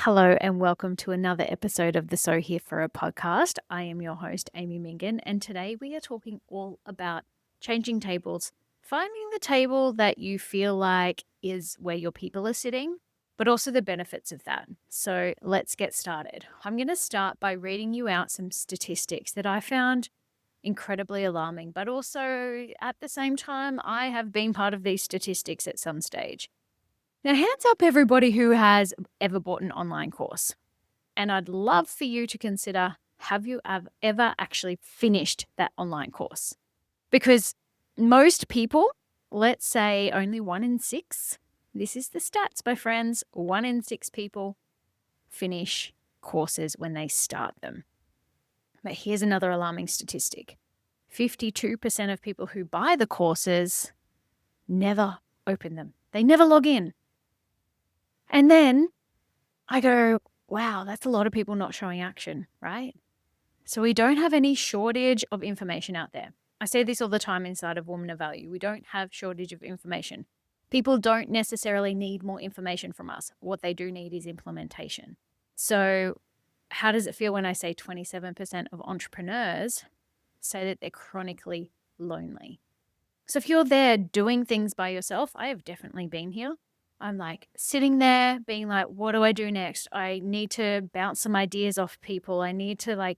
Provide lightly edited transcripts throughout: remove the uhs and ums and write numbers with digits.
Hello and welcome to another episode of the So Here For a podcast. I am your host, Amy Mingan, and today we are talking all about changing tables, finding the table that you feel like is where your people are sitting, but also the benefits of that. So let's get started. I'm going to start by reading you out some statistics that I found incredibly alarming, but also at the same time, I have been part of these statistics at some stage. Now, hands up everybody who has ever bought an online course. And I'd love for you to consider, have you ever actually finished that online course? Because most people, let's say only 1 in 6, this is the stats, my friends, 1 in 6 people finish courses when they start them. But here's another alarming statistic. 52% of people who buy the courses never open them. They never log in. And then I go, wow, that's a lot of people not showing action, right? So we don't have any shortage of information out there. I say this all the time inside of Women of Value. We don't have shortage of information. People don't necessarily need more information from us. What they do need is implementation. So how does it feel when I say 27% of entrepreneurs say that they're chronically lonely? So if you're there doing things by yourself, I have definitely been here. I'm like sitting there being like, what do I do next? I need to bounce some ideas off people. I need to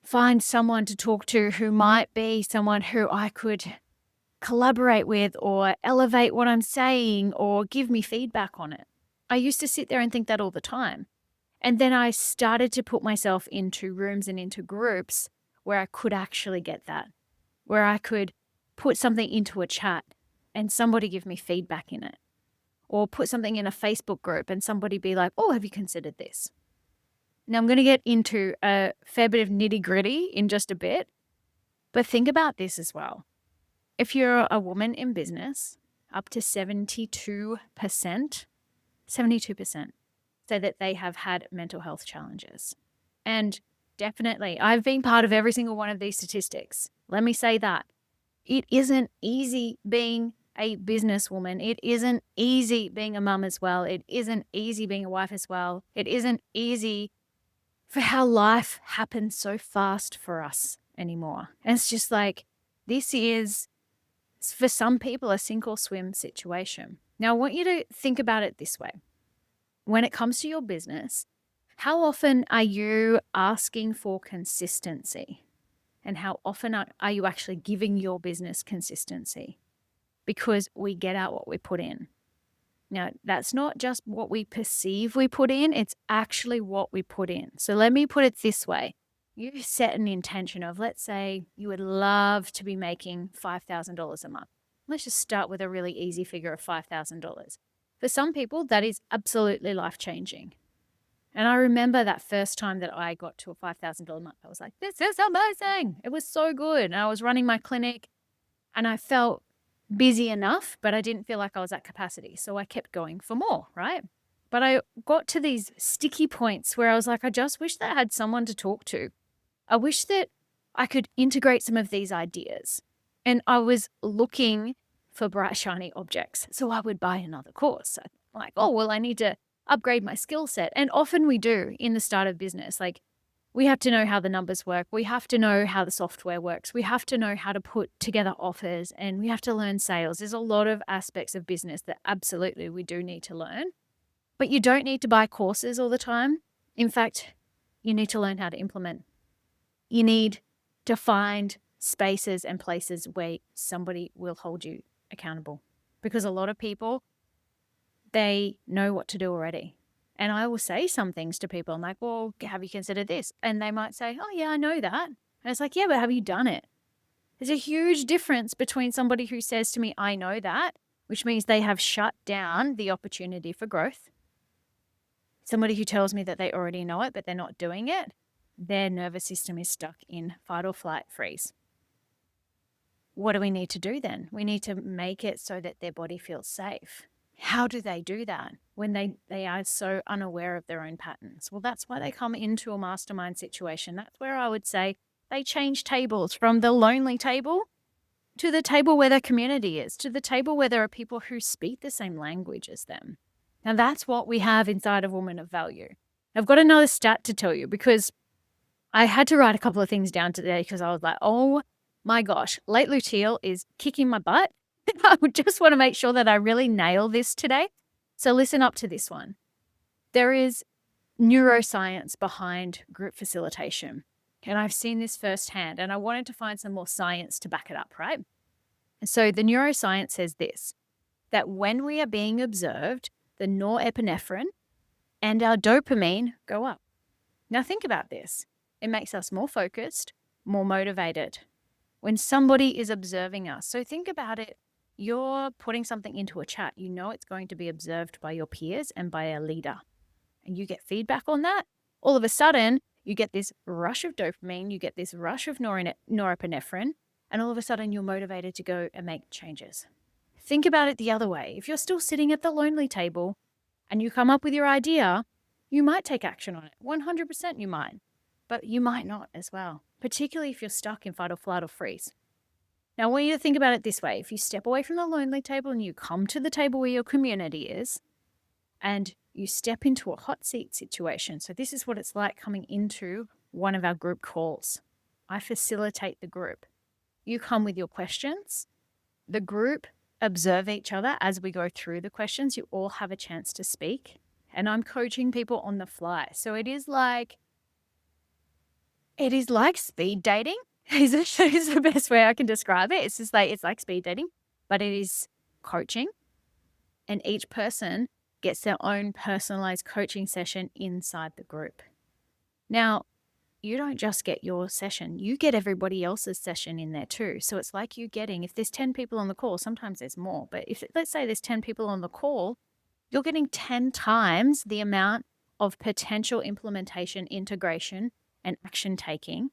find someone to talk to who might be someone who I could collaborate with or elevate what I'm saying or give me feedback on it. I used to sit there and think that all the time. And then I started to put myself into rooms and into groups where I could actually get that, where I could put something into a chat and somebody give me feedback in it. Or put something in a Facebook group and somebody be like, oh, have you considered this? Now, I'm going to get into a fair bit of nitty gritty in just a bit, but think about this as well. If you're a woman in business, up to 72% say that they have had mental health challenges. And definitely, I've been part of every single one of these statistics. Let me say that. It isn't easy being a businesswoman. It isn't easy being a mum as well. It isn't easy being a wife as well. It isn't easy for how life happens so fast for us anymore. And it's just like, this is, for some people, a sink or swim situation. Now, I want you to think about it this way. When it comes to your business, how often are you asking for consistency? And how often are you actually giving your business consistency? Because we get out what we put in. Now, that's not just what we perceive we put in, it's actually what we put in. So let me put it this way. You set an intention of, let's say you would love to be making $5,000 a month. Let's just start with a really easy figure of $5,000. For some people, that is absolutely life-changing. And I remember that first time that I got to a $5,000 a month, I was like, this is amazing. It was so good. And I was running my clinic and I felt busy enough, but I didn't feel like I was at capacity. So I kept going for more, right? But I got to these sticky points where I was like, I just wish that I had someone to talk to. I wish that I could integrate some of these ideas. And I was looking for bright, shiny objects. So I would buy another course. I'm like, oh, well, I need to upgrade my skill set. And often we do in the start of business. Like, we have to know how the numbers work. We have to know how the software works. We have to know how to put together offers, and we have to learn sales. There's a lot of aspects of business that absolutely we do need to learn, but you don't need to buy courses all the time. In fact, you need to learn how to implement. You need to find spaces and places where somebody will hold you accountable, because a lot of people, they know what to do already. And I will say some things to people. I'm like, well, have you considered this? And they might say, oh, yeah, I know that. And it's like, yeah, but have you done it? There's a huge difference between somebody who says to me, I know that, which means they have shut down the opportunity for growth. Somebody who tells me that they already know it, but they're not doing it, their nervous system is stuck in fight or flight freeze. What do we need to do then? We need to make it so that their body feels safe. How do they do that when they are so unaware of their own patterns? Well, that's why they come into a mastermind situation. That's where I would say they change tables from the lonely table to the table where their community is, to the table where there are people who speak the same language as them. Now, that's what we have inside of Women of Value. I've got another stat to tell you because I had to write a couple of things down today because I was like, oh my gosh, late luteal is kicking my butt. I just want to make sure that I really nail this today. So listen up to this one. There is neuroscience behind group facilitation. And I've seen this firsthand, and I wanted to find some more science to back it up, right? So the neuroscience says this, that when we are being observed, the norepinephrine and our dopamine go up. Now think about this. It makes us more focused, more motivated when somebody is observing us. So think about it. You're putting something into a chat. You know it's going to be observed by your peers and by a leader. And you get feedback on that. All of a sudden, you get this rush of dopamine, you get this rush of norepinephrine, and all of a sudden you're motivated to go and make changes. Think about it the other way. If you're still sitting at the lonely table and you come up with your idea, you might take action on it. 100% you might, but you might not as well, particularly if you're stuck in fight or flight or freeze. Now, I want you to think about it this way. If you step away from the lonely table and you come to the table where your community is, and you step into a hot seat situation. So this is what it's like coming into one of our group calls. I facilitate the group. You come with your questions. The group observe each other as we go through the questions. You all have a chance to speak. And I'm coaching people on the fly. So it is like speed dating. Is the best way I can describe it. It's like speed dating, but it is coaching. And each person gets their own personalized coaching session inside the group. Now, you don't just get your session, you get everybody else's session in there too. So it's like you getting, if there's 10 people on the call, sometimes there's more, but if let's say there's 10 people on the call, you're getting 10 times the amount of potential implementation, integration, and action taking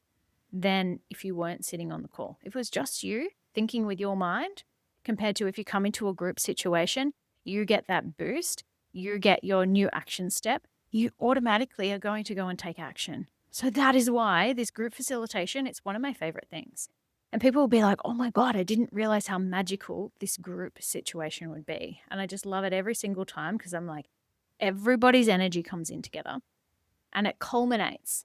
than if you weren't sitting on the call. If it was just you thinking with your mind, compared to if you come into a group situation, you get that boost, you get your new action step, you automatically are going to go and take action. So that is why this group facilitation, it's one of my favorite things. And people will be like, oh my God, I didn't realize how magical this group situation would be. And I just love it every single time because I'm like, everybody's energy comes in together and it culminates.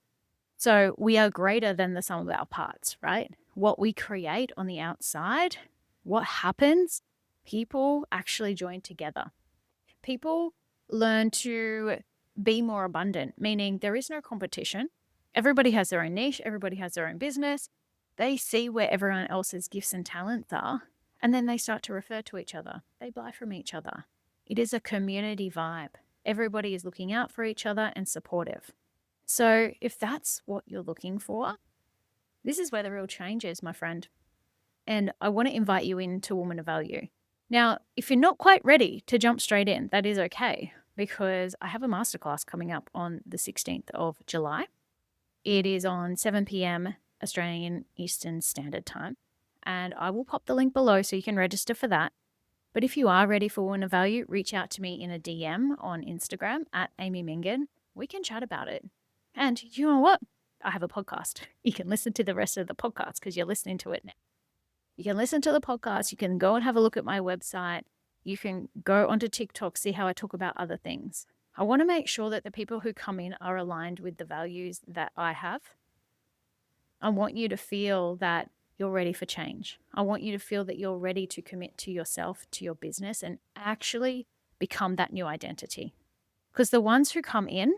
So we are greater than the sum of our parts, right? What we create on the outside, what happens, people actually join together. People learn to be more abundant, meaning there is no competition. Everybody has their own niche. Everybody has their own business. They see where everyone else's gifts and talents are, and then they start to refer to each other. They buy from each other. It is a community vibe. Everybody is looking out for each other and supportive. So if that's what you're looking for, this is where the real change is, my friend. And I want to invite you into Woman of Value. Now, if you're not quite ready to jump straight in, that is okay, because I have a masterclass coming up on the 16th of July. It is on 7 p.m. Australian Eastern Standard Time, and I will pop the link below so you can register for that. But if you are ready for Woman of Value, reach out to me in a DM on Instagram at Amy Mingan. We can chat about it. And you know what? I have a podcast. You can listen to the rest of the podcast because you're listening to it now. You can listen to the podcast. You can go and have a look at my website. You can go onto TikTok, see how I talk about other things. I want to make sure that the people who come in are aligned with the values that I have. I want you to feel that you're ready for change. I want you to feel that you're ready to commit to yourself, to your business, and actually become that new identity. Because the ones who come in,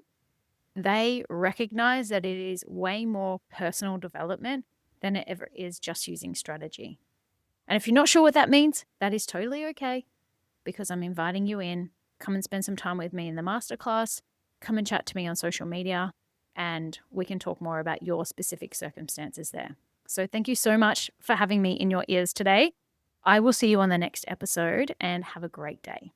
they recognize that it is way more personal development than it ever is just using strategy. And if you're not sure what that means, that is totally okay, because I'm inviting you in. Come and spend some time with me in the masterclass. Come and chat to me on social media, and we can talk more about your specific circumstances there. So thank you so much for having me in your ears today. I will see you on the next episode, and have a great day.